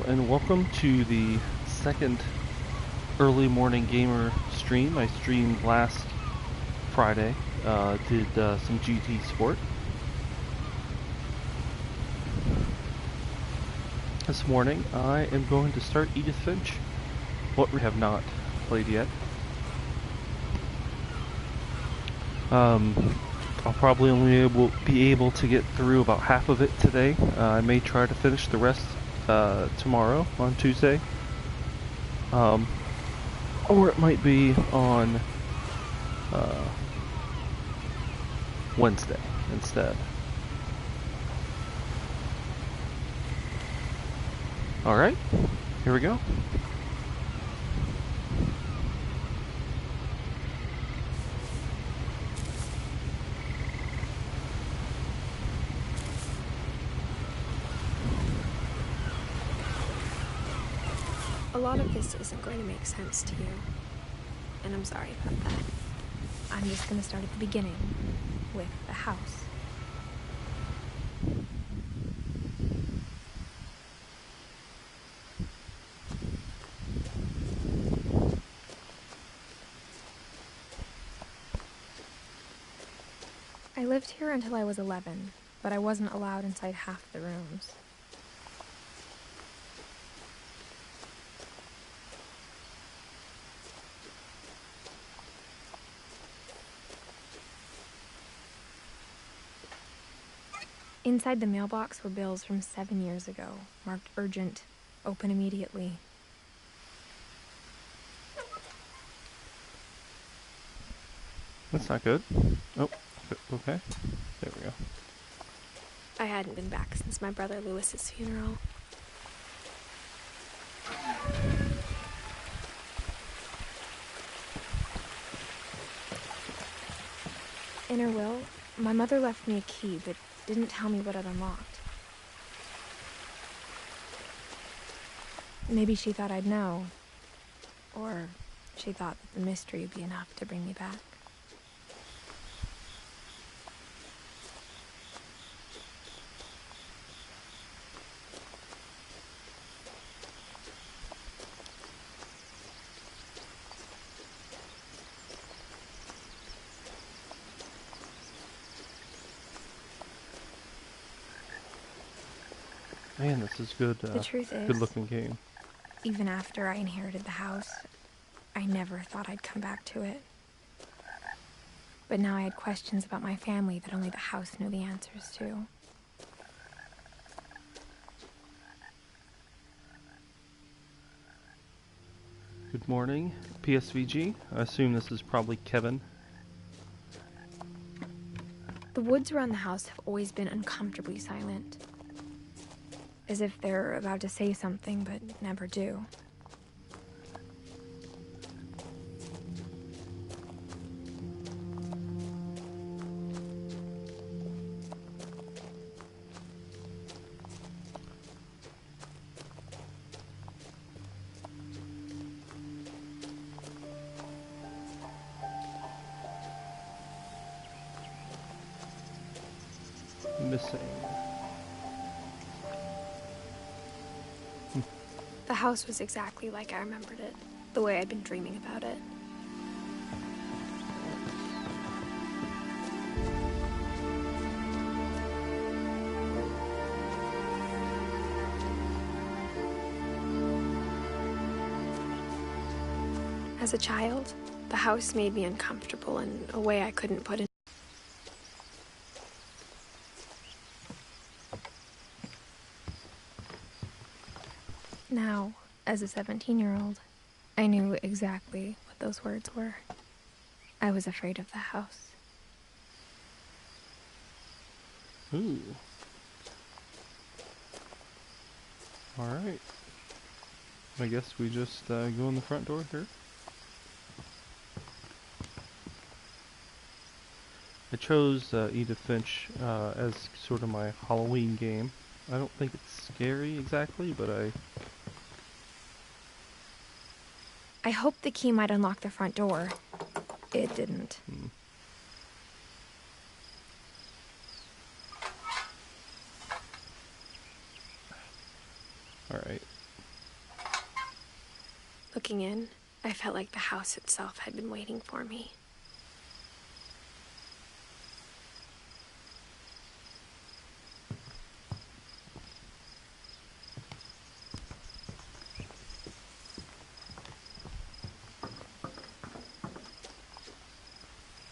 and welcome to the second early morning gamer stream. I streamed last Friday, did some GT Sport. This morning I am going to start Edith Finch, what we have not played yet. I'll probably only be able to get through about half of it today. I may try to finish the rest tomorrow on Tuesday. Or it might be on Wednesday instead. Alright, here we go. A lot of this isn't going to make sense to you, and I'm sorry about that. I'm just going to start at the beginning, with the house. I lived here until I was 11, but I wasn't allowed inside half the rooms. Inside the mailbox were bills from 7 years ago, marked urgent, open immediately. That's not good. Oh, okay. There we go. I hadn't been back since my brother Lewis's funeral. In her will, my mother left me a key, but didn't tell me what it unlocked. Maybe she thought I'd know. Or she thought that the mystery would be enough to bring me back. Man, this is good. The truth is, good looking game. Even after I inherited the house, I never thought I'd come back to it. But now I had questions about my family that only the house knew the answers to. Good morning, PSVG. I assume this is probably Kevin. The woods around the house have always been uncomfortably silent. As if they're about to say something, but never do. Missing. The house was exactly like I remembered it, the way I'd been dreaming about it. As a child, the house made me uncomfortable in a way I couldn't put in. Now, as a 17-year-old, I knew exactly what those words were. I was afraid of the house. Ooh. Alright. I guess we just go in the front door here. I chose Edith Finch as sort of my Halloween game. I don't think it's scary exactly, but I hoped the key might unlock the front door. It didn't. Alright. Looking in, I felt like the house itself had been waiting for me.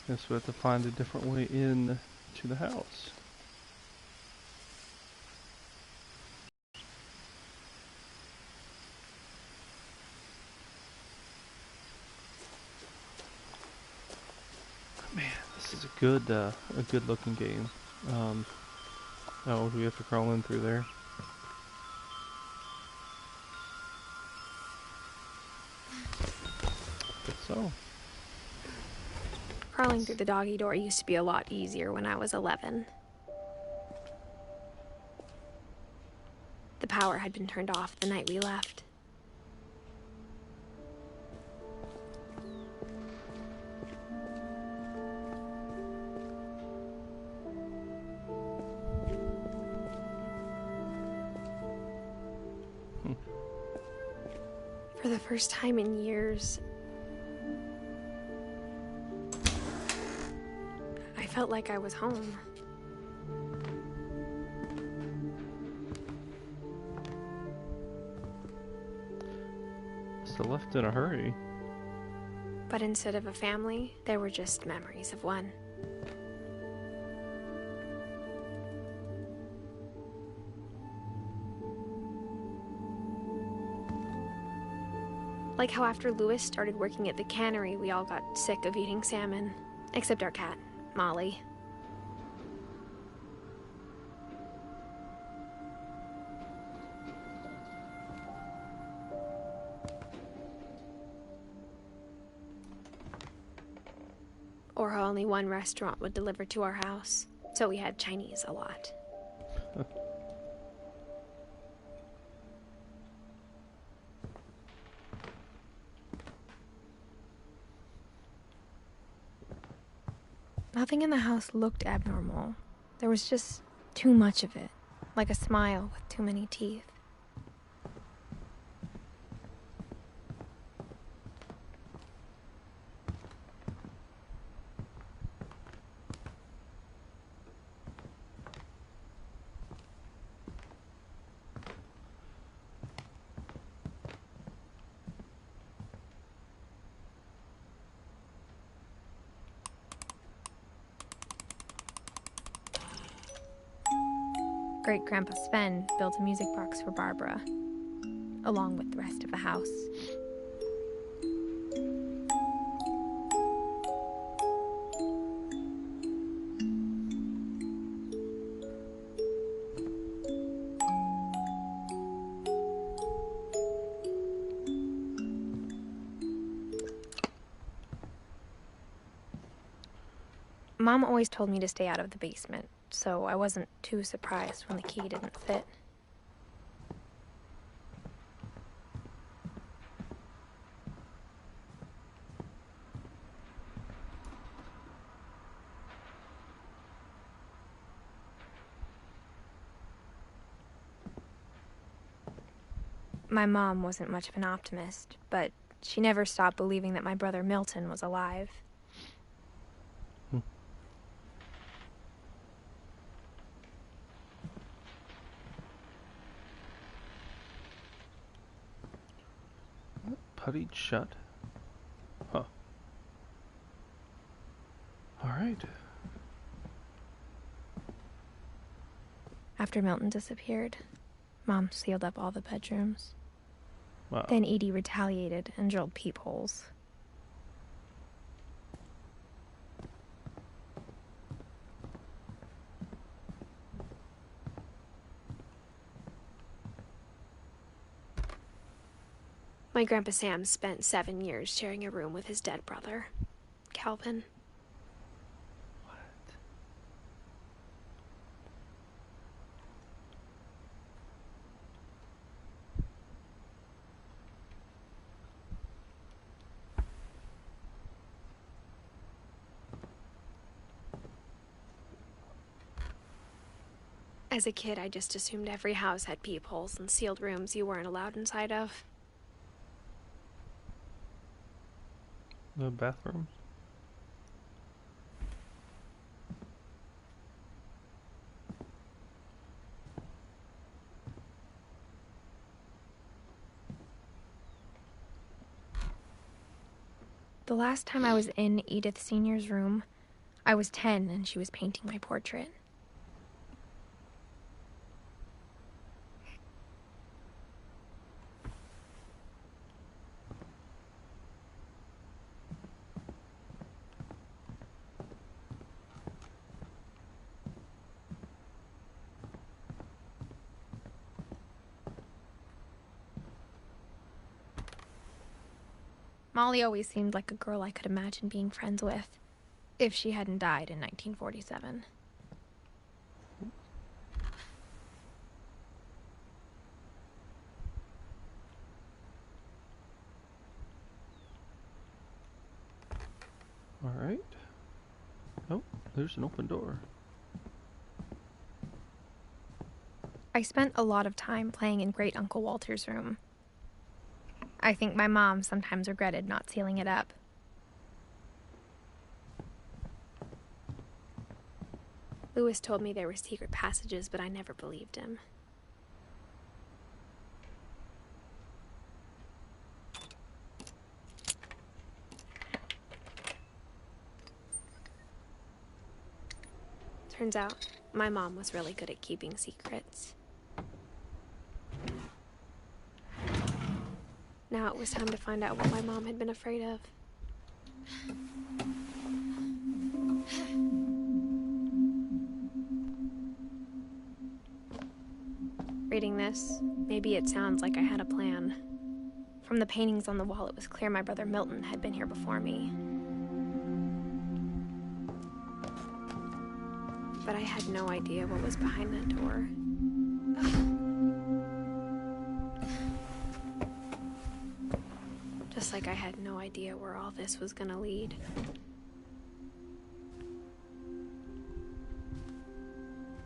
Guess we have to find a different way in to the house. Man, this is a good looking game. Oh, do we have to crawl in through there? Guess so. Crawling through the doggy door used to be a lot easier when I was 11. The power had been turned off the night we left. For the first time in years, I felt like I was home. So left in a hurry. But instead of a family, there were just memories of one. Like how after Lewis started working at the cannery, we all got sick of eating salmon. Except our cat, Molly. Or how only one restaurant would deliver to our house, so we had Chinese a lot. Nothing in the house looked abnormal. There was just too much of it, like a smile with too many teeth. Great-Grandpa Sven built a music box for Barbara, along with the rest of the house. Mom always told me to stay out of the basement, so I wasn't too surprised when the key didn't fit. My mom wasn't much of an optimist, but she never stopped believing that my brother Milton was alive. Puttied shut. Huh. Alright. After Milton disappeared, Mom sealed up all the bedrooms. Wow. Then Edie retaliated and drilled peepholes. My Grandpa Sam spent 7 years sharing a room with his dead brother, Calvin. What? As a kid, I just assumed every house had peepholes and sealed rooms you weren't allowed inside of. The bathroom. The last time I was in Edith Sr.'s room, I was 10 and she was painting my portrait. Molly always seemed like a girl I could imagine being friends with, if she hadn't died in 1947. All right. Oh, there's an open door. I spent a lot of time playing in Great Uncle Walter's room. I think my mom sometimes regretted not sealing it up. Lewis told me there were secret passages, but I never believed him. Turns out, my mom was really good at keeping secrets. Now it was time to find out what my mom had been afraid of. Reading this, maybe it sounds like I had a plan. From the paintings on the wall, it was clear my brother Milton had been here before me. But I had no idea what was behind that door. Just like I had no idea where all this was gonna lead.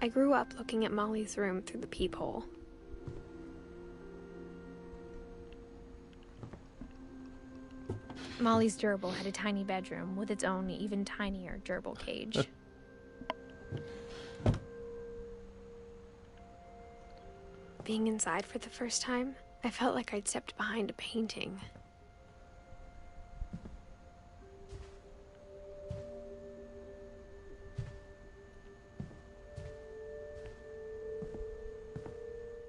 I grew up looking at Molly's room through the peephole. Molly's gerbil had a tiny bedroom with its own even tinier gerbil cage. Being inside for the first time, I felt like I'd stepped behind a painting.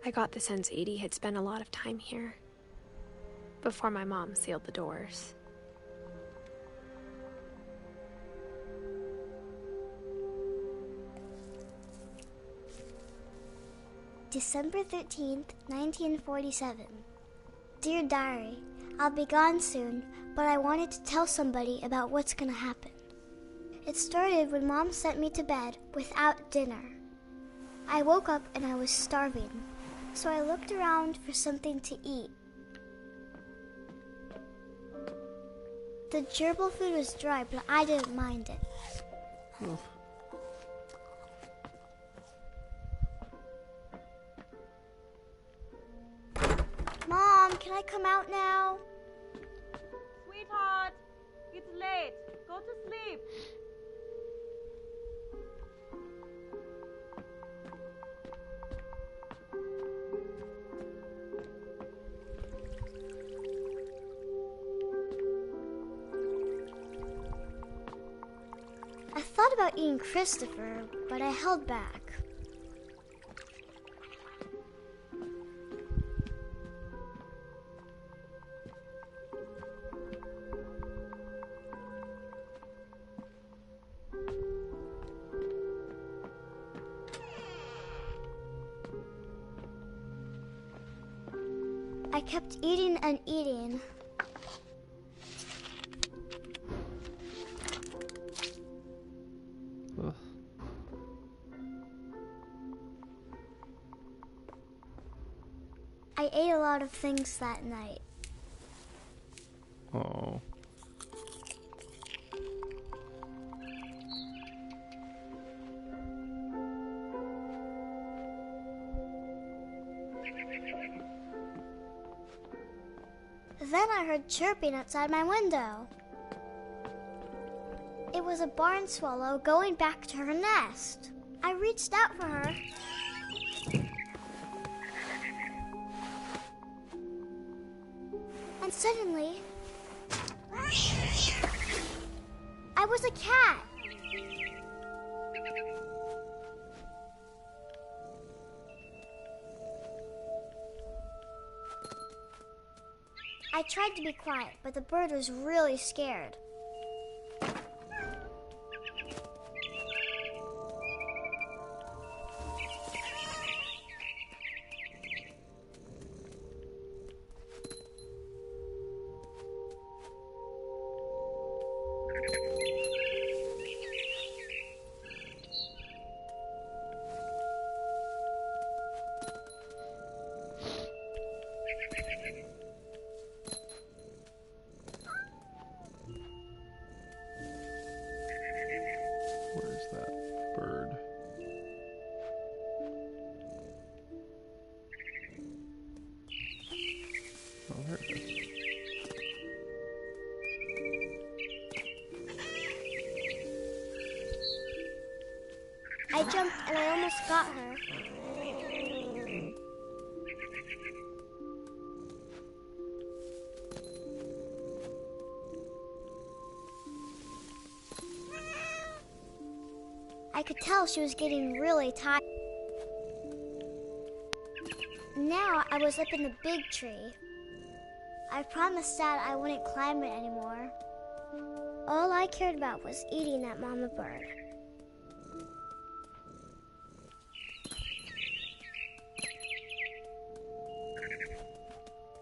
I got the sense Edie had spent a lot of time here, before my mom sealed the doors. December 13th, 1947. Dear Diary, I'll be gone soon, but I wanted to tell somebody about what's gonna happen. It started when Mom sent me to bed without dinner. I woke up and I was starving, so I looked around for something to eat. The gerbil food was dry, but I didn't mind it. Oh. Mom, can I come out now? Sweetheart, it's late. Go to sleep. I thought about eating Christopher, but I held back. I kept eating and eating. Ugh. I ate a lot of things that night. Oh. Then I heard chirping outside my window. It was a barn swallow going back to her nest. I reached out for her. And suddenly, I was a cat. I tried to be quiet, but the bird was really scared. Where's that bird? Oh, there it is. I jumped and I almost got her. I could tell she was getting really tired. Now I was up in the big tree. I promised Dad I wouldn't climb it anymore. All I cared about was eating that mama bird.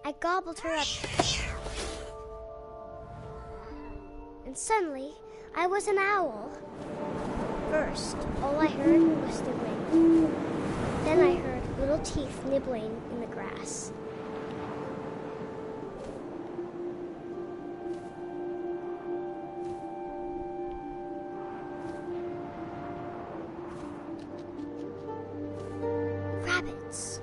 I gobbled her up. And suddenly, I was an owl. First, all I heard was the wind. Then I heard little teeth nibbling in the grass. Rabbits.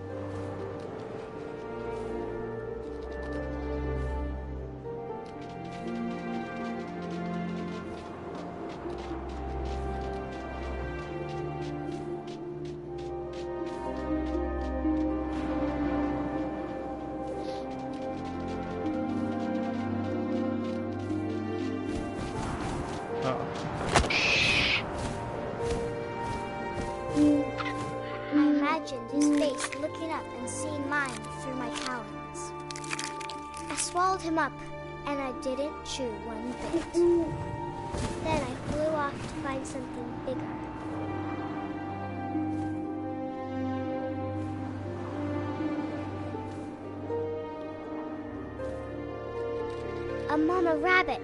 I imagined his face looking up and seeing mine through my talons. I swallowed him up, and I didn't chew one bit. Then I flew off to find something bigger. A mama rabbit.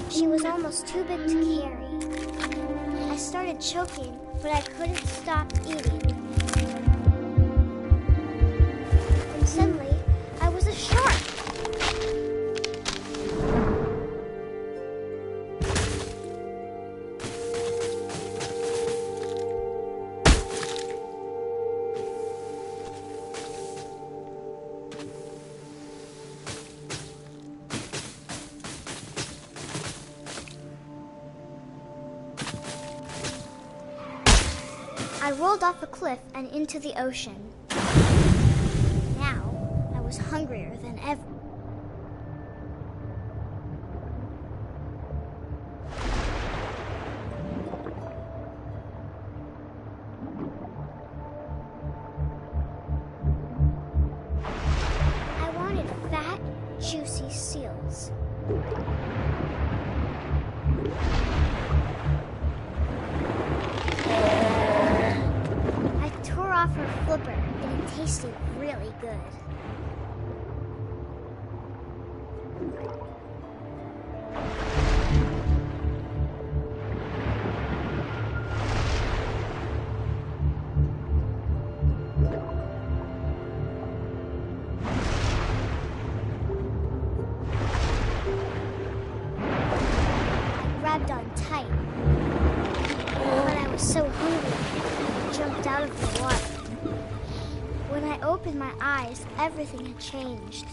She was almost too big to carry. I started choking, but I couldn't stop eating. And suddenly, I was a shark. I rolled off a cliff and into the ocean. Now, I was hungrier than ever. I wanted fat, juicy seals. Off her flipper, and it tasted really good. Grabbed on tight. But I was so hungry, I jumped out of the water. When I opened my eyes, everything had changed.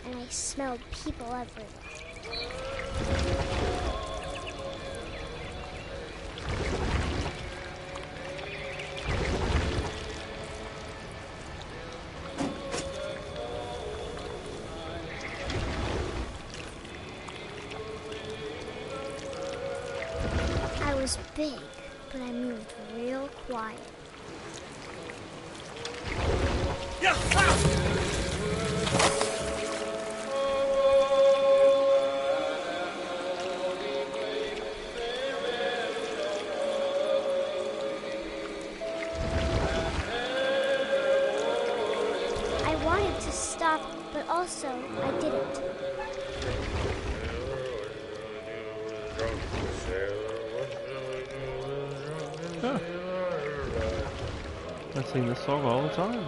And I smelled people everywhere. I was big, but I moved real quiet. I wanted to stop, but also I didn't. Huh. I sing this song all the time.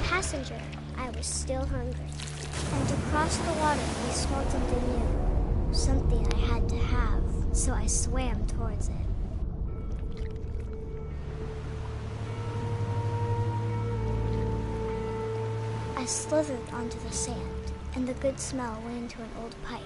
Passenger, I was still hungry. And to cross the water, we smelled something new. Something I had to have, so I swam towards it. I slithered onto the sand, and the good smell went into an old pipe.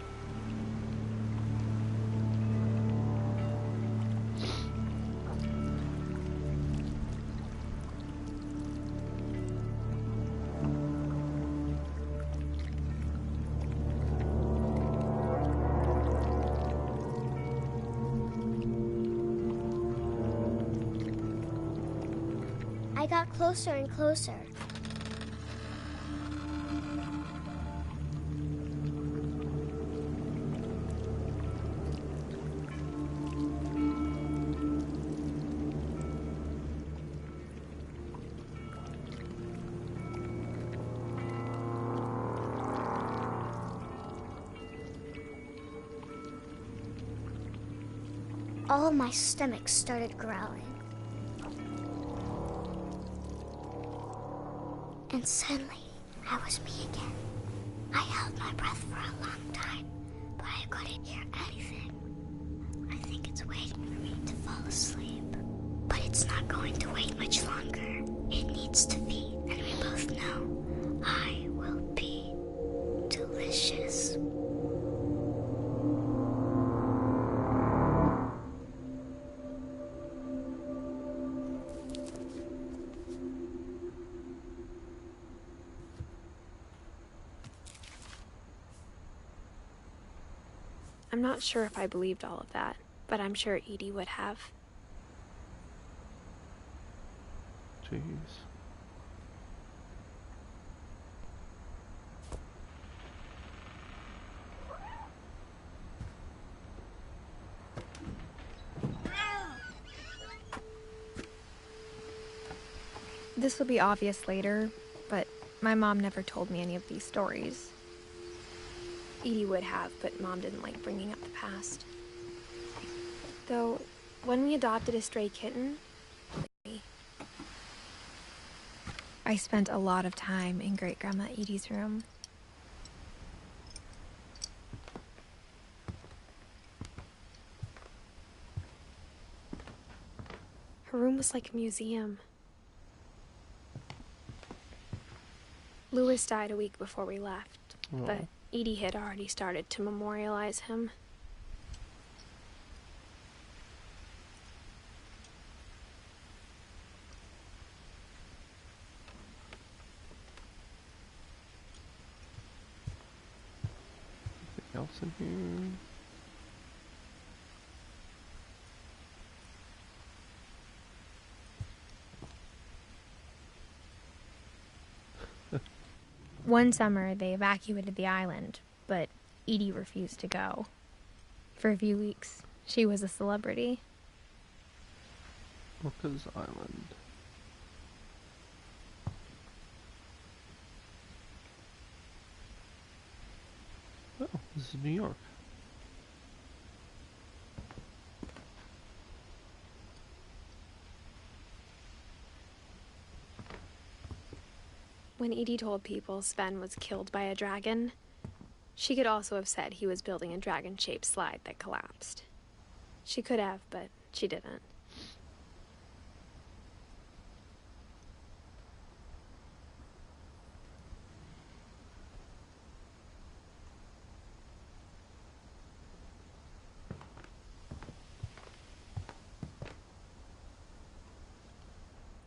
I got closer and closer. All of my stomach started growling. And suddenly, I was me again. I held my breath for a long time, but I couldn't hear anything. I think it's waiting for me to fall asleep. But it's not going to wait much longer. It needs to feed, and we both know I will be delicious. I'm not sure if I believed all of that, but I'm sure Edie would have. Jeez. This will be obvious later, but my mom never told me any of these stories. Edie would have, but Mom didn't like bringing up the past. Though, when we adopted a stray kitten, I I spent a lot of time in Great-Grandma Edie's room. Her room was like a museum. Louis died a week before we left, but Edie had already started to memorialize him. Anything else in here? One summer, they evacuated the island, but Edie refused to go. For a few weeks, she was a celebrity. Orca's Island. Oh, this is New York. When Edie told people Sven was killed by a dragon, she could also have said he was building a dragon-shaped slide that collapsed. She could have, but she didn't.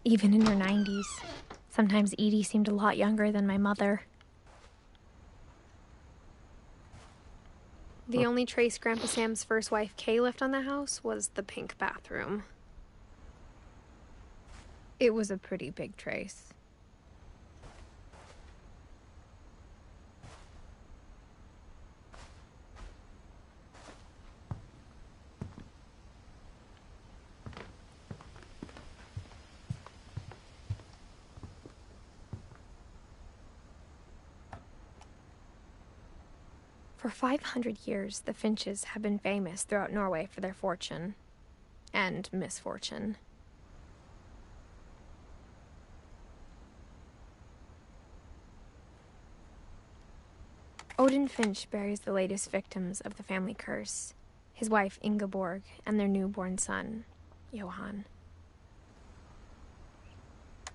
Even in her 90s, sometimes Edie seemed a lot younger than my mother. The only trace Grandpa Sam's first wife, Kay, left on the house was the pink bathroom. It was a pretty big trace. For 500 years, the Finches have been famous throughout Norway for their fortune and misfortune. Odin Finch buries the latest victims of the family curse, his wife Ingeborg and their newborn son, Johan.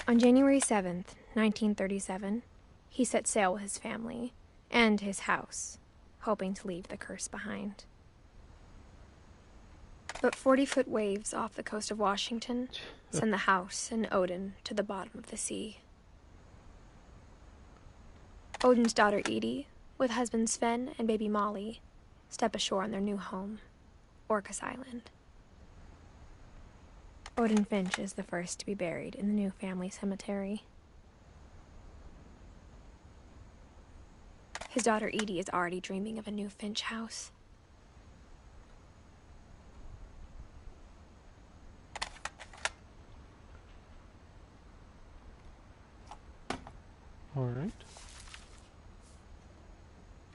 On January 7th, 1937, he set sail with his family and his house, hoping to leave the curse behind. But 40-foot waves off the coast of Washington send the house and Odin to the bottom of the sea. Odin's daughter Edie, with husband Sven and baby Molly, step ashore on their new home, Orcas Island. Odin Finch is the first to be buried in the new family cemetery. His daughter Edie is already dreaming of a new Finch house. All right.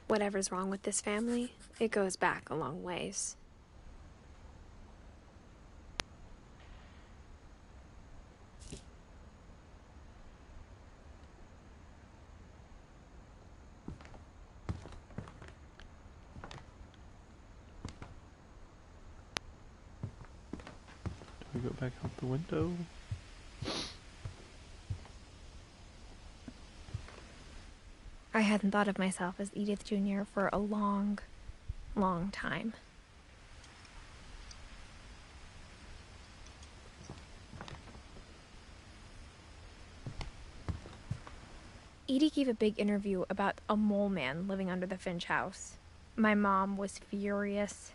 Whatever's wrong with this family, it goes back a long ways. Do we go back out the window? I hadn't thought of myself as Edith Jr. for a long, long time. Edie gave a big interview about a mole man living under the Finch house. My mom was furious.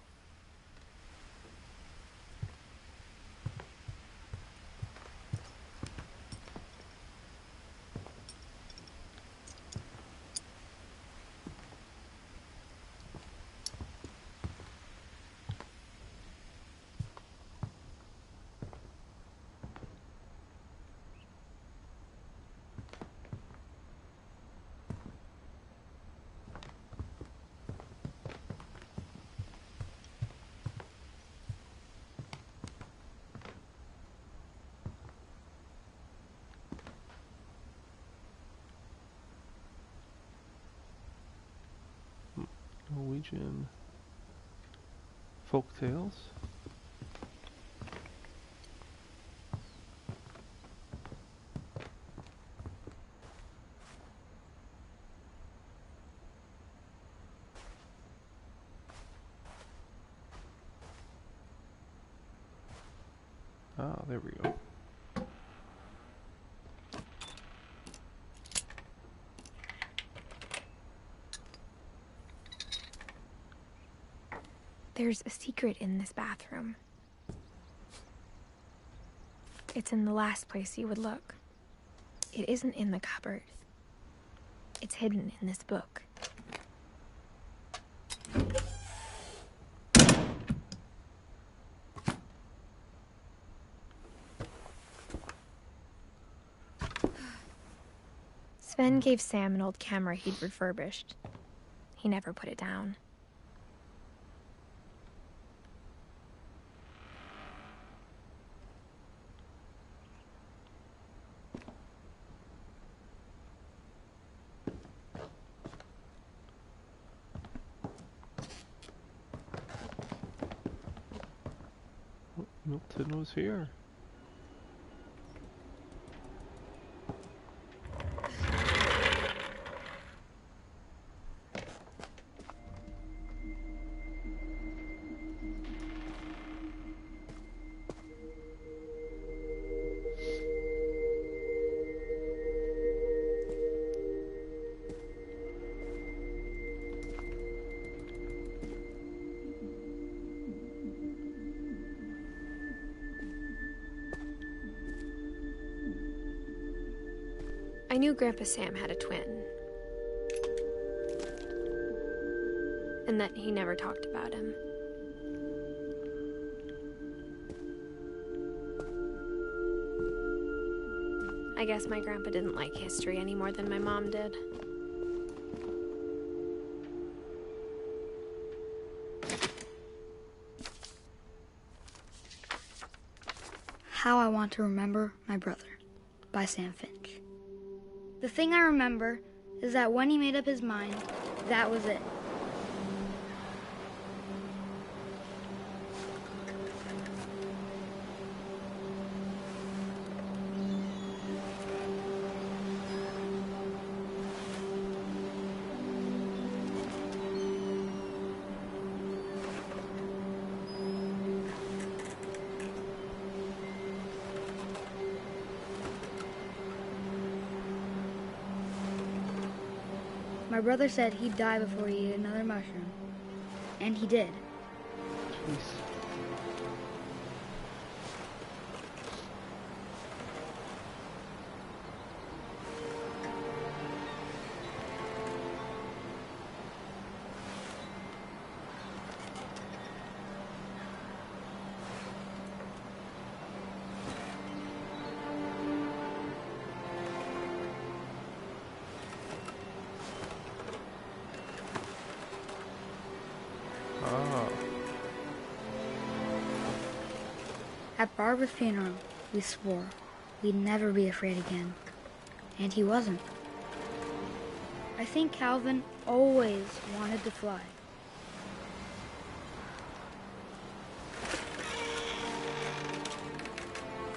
Norwegian folk tales. Ah, there we go. There's a secret in this bathroom. It's in the last place you would look. It isn't in the cupboard. It's hidden in this book. Sven gave Sam an old camera he'd refurbished. He never put it down. Milton was here. I knew Grandpa Sam had a twin. And that he never talked about him. I guess my grandpa didn't like history any more than my mom did. How I Want to Remember My Brother by Sam Finch. The thing I remember is that when he made up his mind, that was it. My brother said he'd die before he ate another mushroom. And he did. Jeez. At Barbara's funeral, we swore we'd never be afraid again. And he wasn't. I think Calvin always wanted to fly.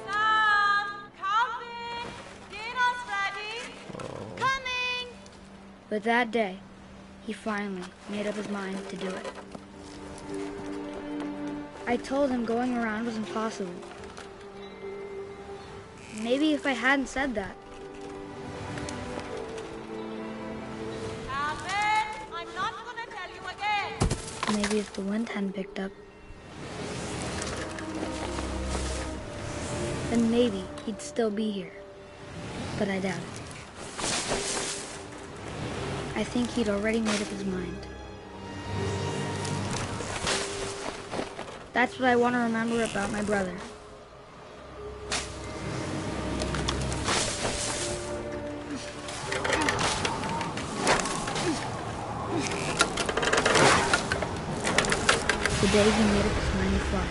Sam! Calvin! Dinner's ready! Coming! But that day, he finally made up his mind to do it. I told him going around was impossible. Maybe if I hadn't said that. Calvin! I'm not gonna tell you again! Maybe if the wind hadn't picked up. Then maybe he'd still be here. But I doubt it. I think he'd already made up his mind. That's what I want to remember about my brother. The day he made up his mind to fly.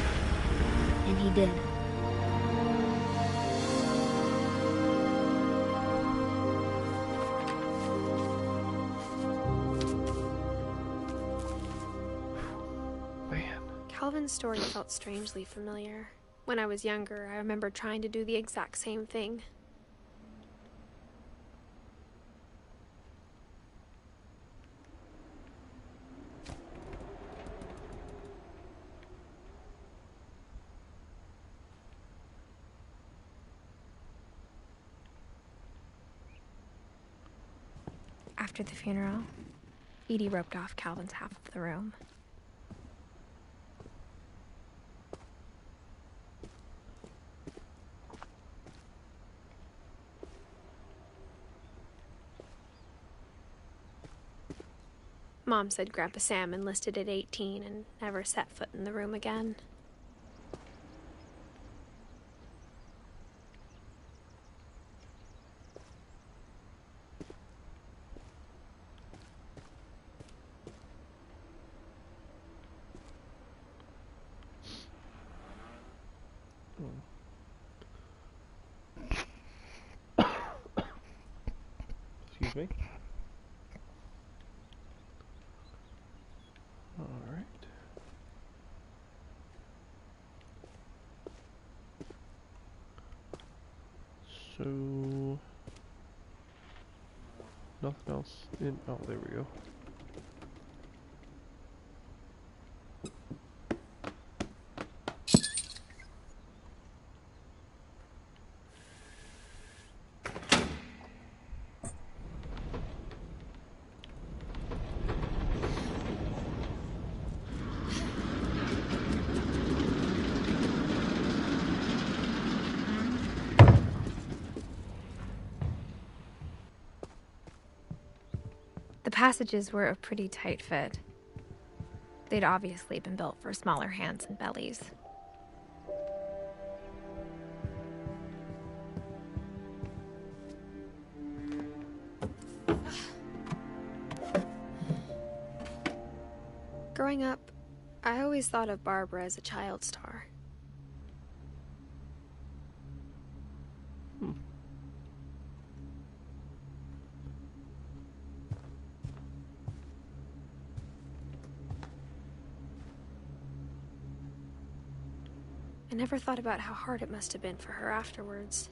And he did. Calvin's story felt strangely familiar. When I was younger, I remember trying to do the exact same thing. After the funeral, Edie roped off Calvin's half of the room. Mom said Grandpa Sam enlisted at 18 and never set foot in the room again. Excuse me. All right. So nothing else in. Oh, there we go. The passages were a pretty tight fit. They'd obviously been built for smaller hands and bellies. Growing up, I always thought of Barbara as a child star. I never thought about how hard it must have been for her afterwards.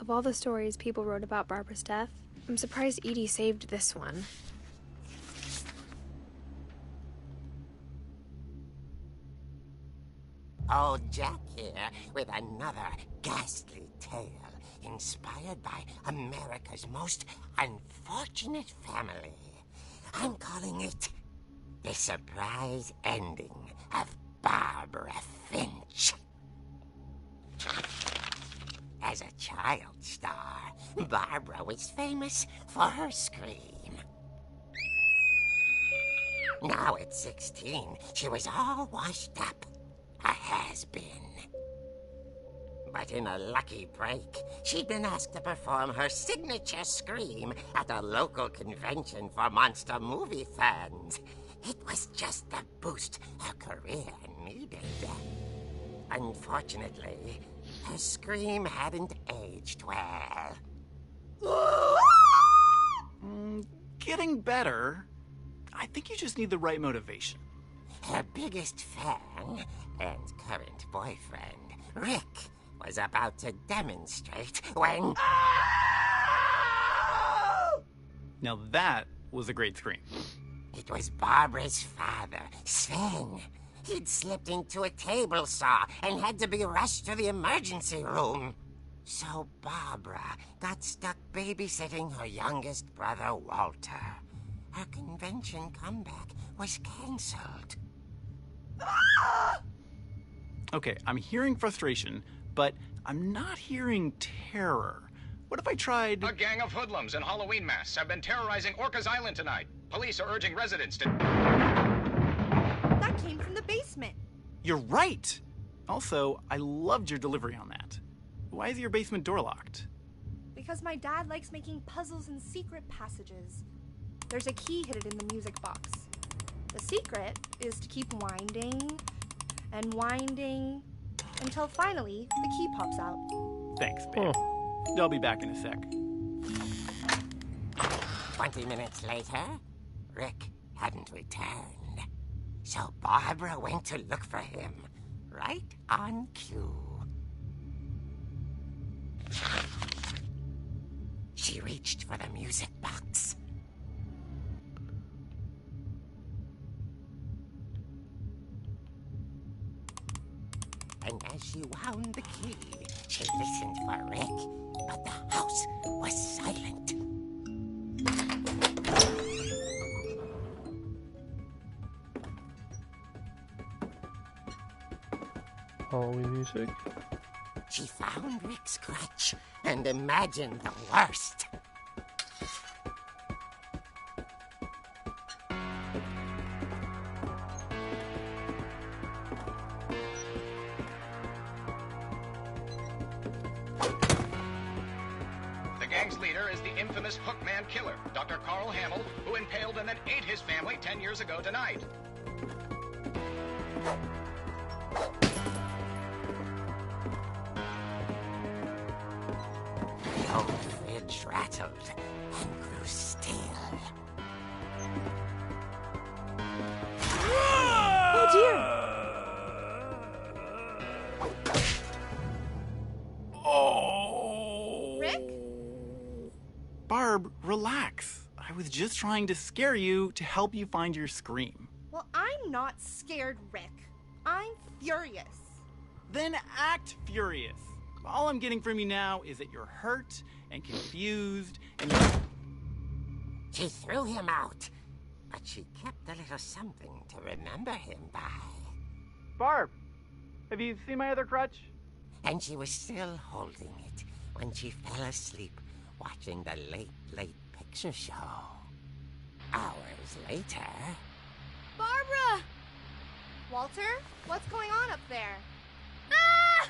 Of all the stories people wrote about Barbara's death, I'm surprised Edie saved this one. Old Jack here with another ghastly tale inspired by America's most unfortunate family. I'm calling it The Surprise Ending of Barbara Finch. As a child star, Barbara was famous for her scream. Now at 16, she was all washed up. A has-been. But in a lucky break, she'd been asked to perform her signature scream at a local convention for monster movie fans. It was just the boost her career needed. Unfortunately, her scream hadn't aged well. Getting better. I think you just need the right motivation. Her biggest fan and current boyfriend, Rick, was about to demonstrate when... Now that was a great scream. It was Barbara's father, Sven. He'd slipped into a table saw and had to be rushed to the emergency room. So Barbara got stuck babysitting her youngest brother, Walter. Her convention comeback was cancelled. Okay, I'm hearing frustration, but I'm not hearing terror. What if I tried... A gang of hoodlums in Halloween masks have been terrorizing Orcas Island tonight. Police are urging residents to... That came from the basement. You're right! Also, I loved your delivery on that. Why is your basement door locked? Because my dad likes making puzzles and secret passages. There's a key hidden in the music box. The secret is to keep winding and winding until finally the key pops out. Thanks, babe. I'll be back in a sec. 20 minutes later, Rick hadn't returned. So Barbara went to look for him, right on cue. She reached for the music box. And as she wound the key, she listened for Rick, but the house was silent. Halloween music. She found Rick's crutch and imagined the worst. The gang's leader is the infamous Hookman killer, Dr. Carl Hamill, who impaled and then ate his family 10 years ago tonight. The old fridge rattled and grew still. Oh dear! Oh! Rick? Barb, relax. I was just trying to scare you to help you find your scream. Well, I'm not scared, Rick. I'm furious. Then act furious. All I'm getting from you now is that you're hurt and confused and you're... She threw him out, but she kept a little something to remember him by. Barb, have you seen my other crutch? And she was still holding it when she fell asleep watching the late picture show. Hours later... Barbara! Walter, what's going on up there? Ah!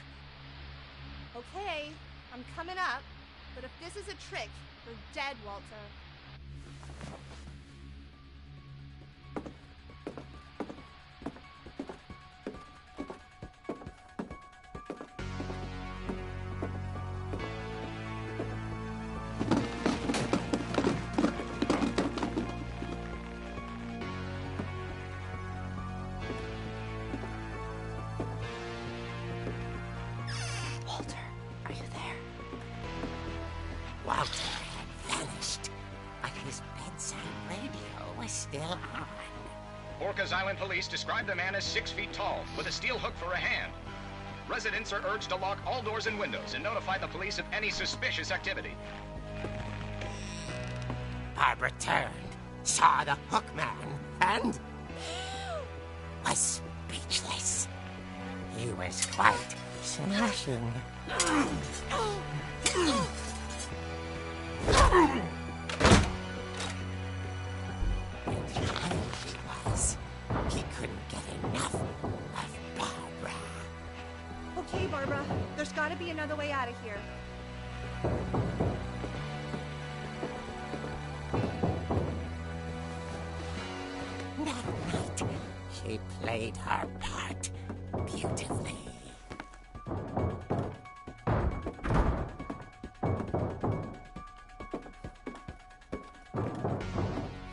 Okay, I'm coming up, but if this is a trick, you're dead, Walter. Walter had vanished, but his bedside radio was still on. Orcas Island police describe the man as 6 feet tall, with a steel hook for a hand. Residents are urged to lock all doors and windows and notify the police of any suspicious activity. Barbara turned, saw the Hookman, and was speechless. He was quite smashing. And there he was. He couldn't get enough of Barbara. Okay, Barbara, there's gotta be another way out of here. That night, she played her part beautifully.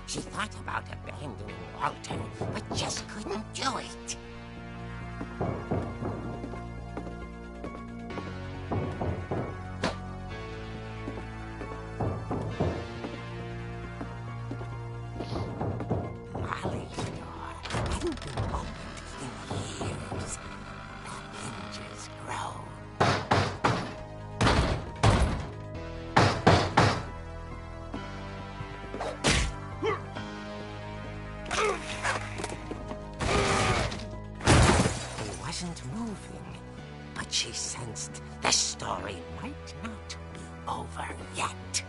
She thought about abandoning Walter, but just couldn't do it. Molly's door hadn't been opened in years. The hinges groaned. He wasn't moving, but she sensed the story might not be over yet.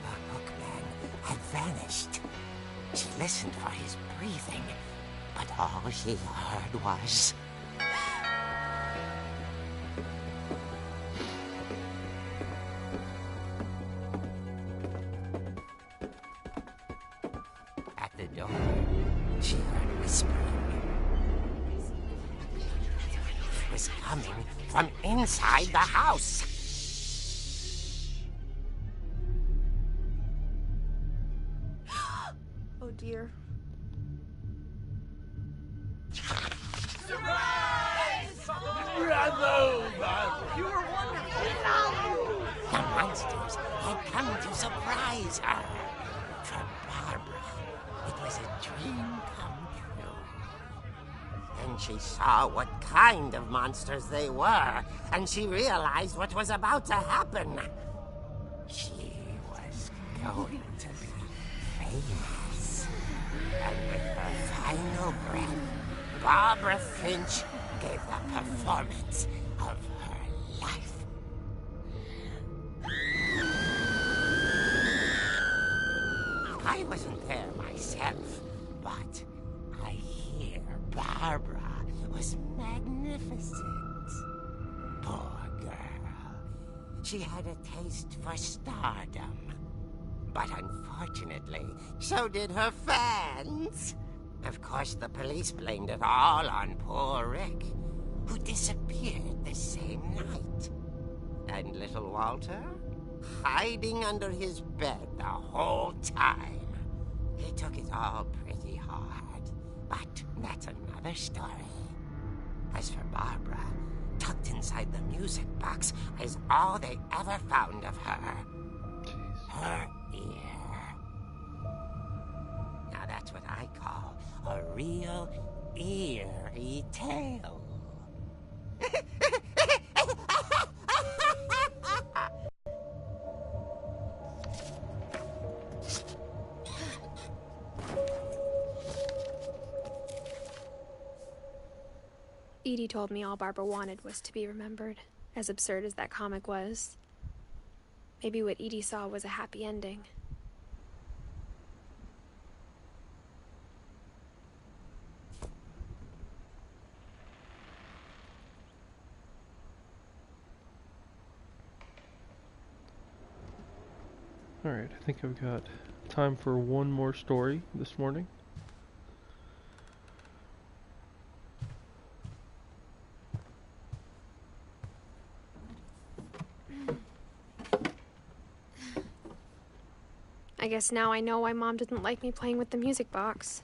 The Hookman had vanished. She listened for his breathing, but all she heard was... door, she heard whispering. It was coming from inside the house. Oh dear. The monsters had come to surprise her. For Barbara, it was a dream come true. Then she saw what kind of monsters they were, and she realized what was about to happen. She was going to be famous. And with her final breath, Barbara Finch gave the performance of her life. I wasn't there myself, but I hear Barbara was magnificent. Poor girl. She had a taste for stardom. But unfortunately, so did her fans. Of course, the police blamed it all on poor Rick, who disappeared the same night. And little Walter? Hiding under his bed the whole time. He took it all pretty hard, but that's another story. As for Barbara, tucked inside the music box is all they ever found of her. Jeez. Her ear. Now that's what I call a real eerie tale. Edie told me all Barbara wanted was to be remembered, as absurd as that comic was. Maybe what Edie saw was a happy ending. Alright, I think I've got time for one more story this morning. I guess now I know why Mom didn't like me playing with the music box.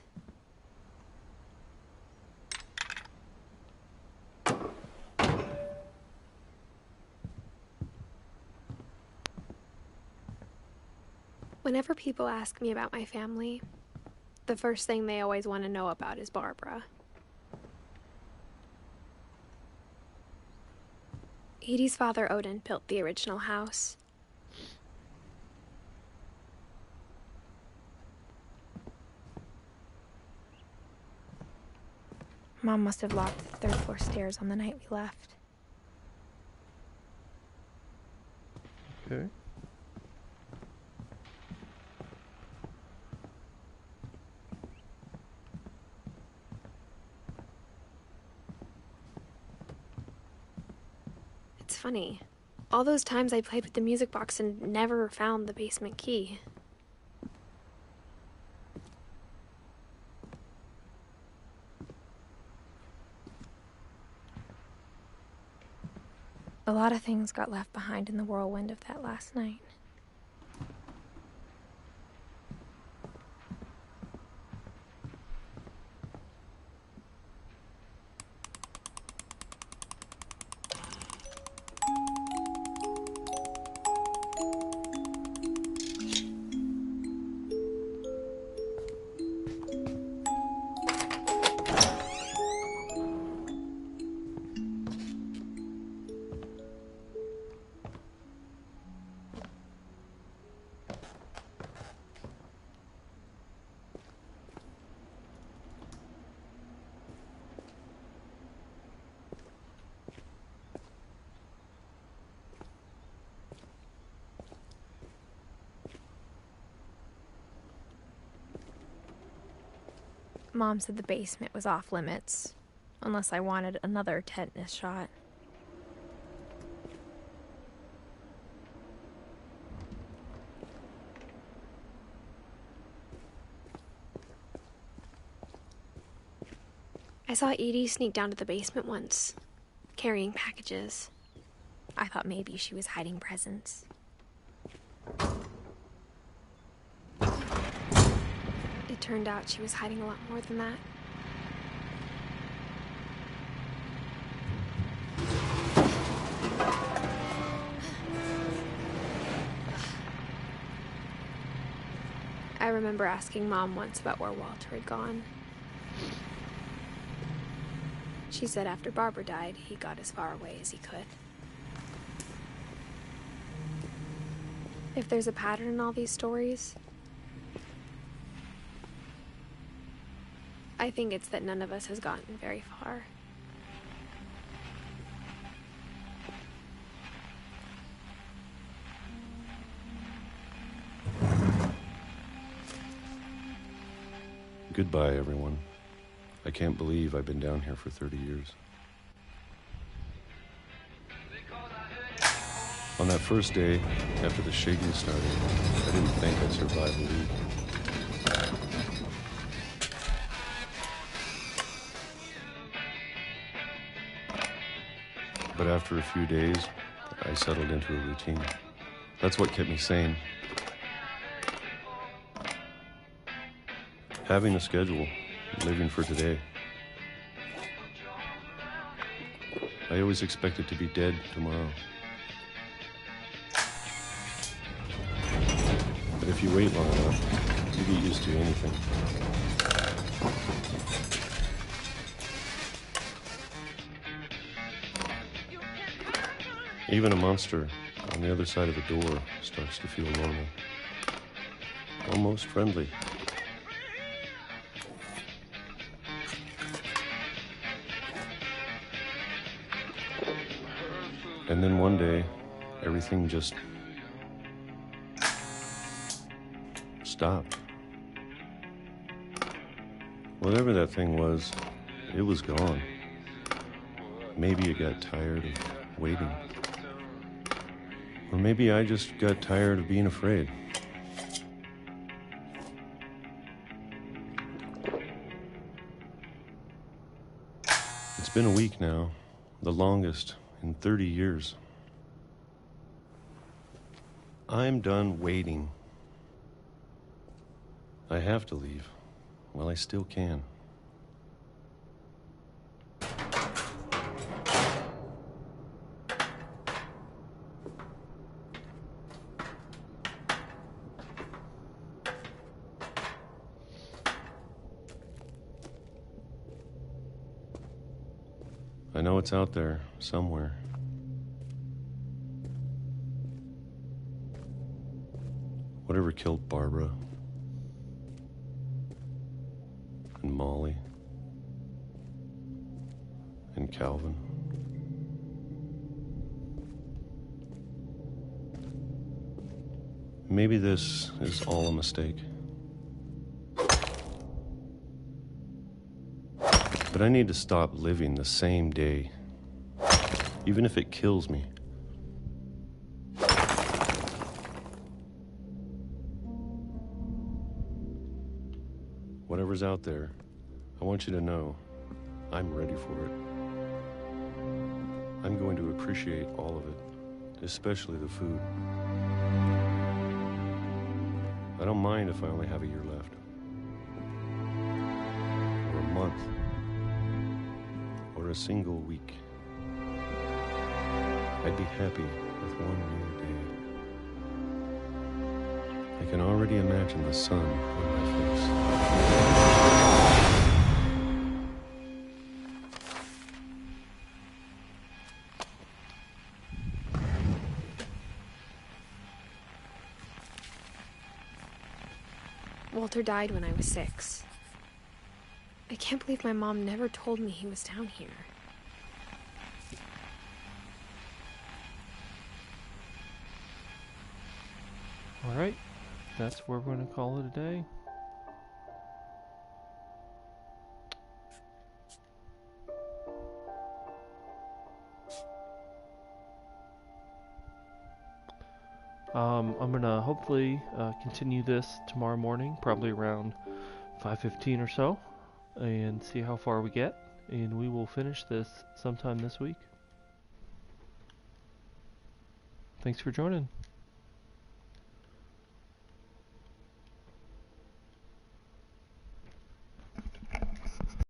Whenever people ask me about my family, the first thing they always want to know about is Barbara. Edie's father, Odin, built the original house. Mom must have locked the third floor stairs on the night we left. Okay. It's funny. All those times I played with the music box and never found the basement key. A lot of things got left behind in the whirlwind of that last night. Mom said the basement was off limits, unless I wanted another tetanus shot. I saw Edie sneak down to the basement once, carrying packages. I thought maybe she was hiding presents. It turned out she was hiding a lot more than that. I remember asking Mom once about where Walter had gone. She said after Barbara died, he got as far away as he could. If there's a pattern in all these stories, I think it's that none of us has gotten very far. Goodbye, everyone. I can't believe I've been down here for 30 years. On that first day, after the shaking started, I didn't think I'd survive a week. But after a few days, I settled into a routine. That's what kept me sane. Having a schedule, living for today. I always expected to be dead tomorrow. But if you wait long enough, you get used to anything. Even a monster on the other side of a door starts to feel normal. Almost friendly. And then one day, everything just stopped. Whatever that thing was, it was gone. Maybe it got tired of waiting. Or maybe I just got tired of being afraid. It's been a week now, the longest in 30 years. I'm done waiting. I have to leave while I still can. I know it's out there somewhere. Whatever killed Barbara and Molly and Calvin. Maybe this is all a mistake. But I need to stop living the same day, even if it kills me. Whatever's out there, I want you to know I'm ready for it. I'm going to appreciate all of it, especially the food. I don't mind if I only have a year left, or a month, or a single week. I'd be happy with one new day. I can already imagine the sun on my face. Walter died when I was 6. I can't believe my mom never told me he was down here. Alright, that's where we're going to call it a day. I'm going to hopefully continue this tomorrow morning, probably around 5:15 or so, and see how far we get. and we will finish this sometime this week. Thanks for joining.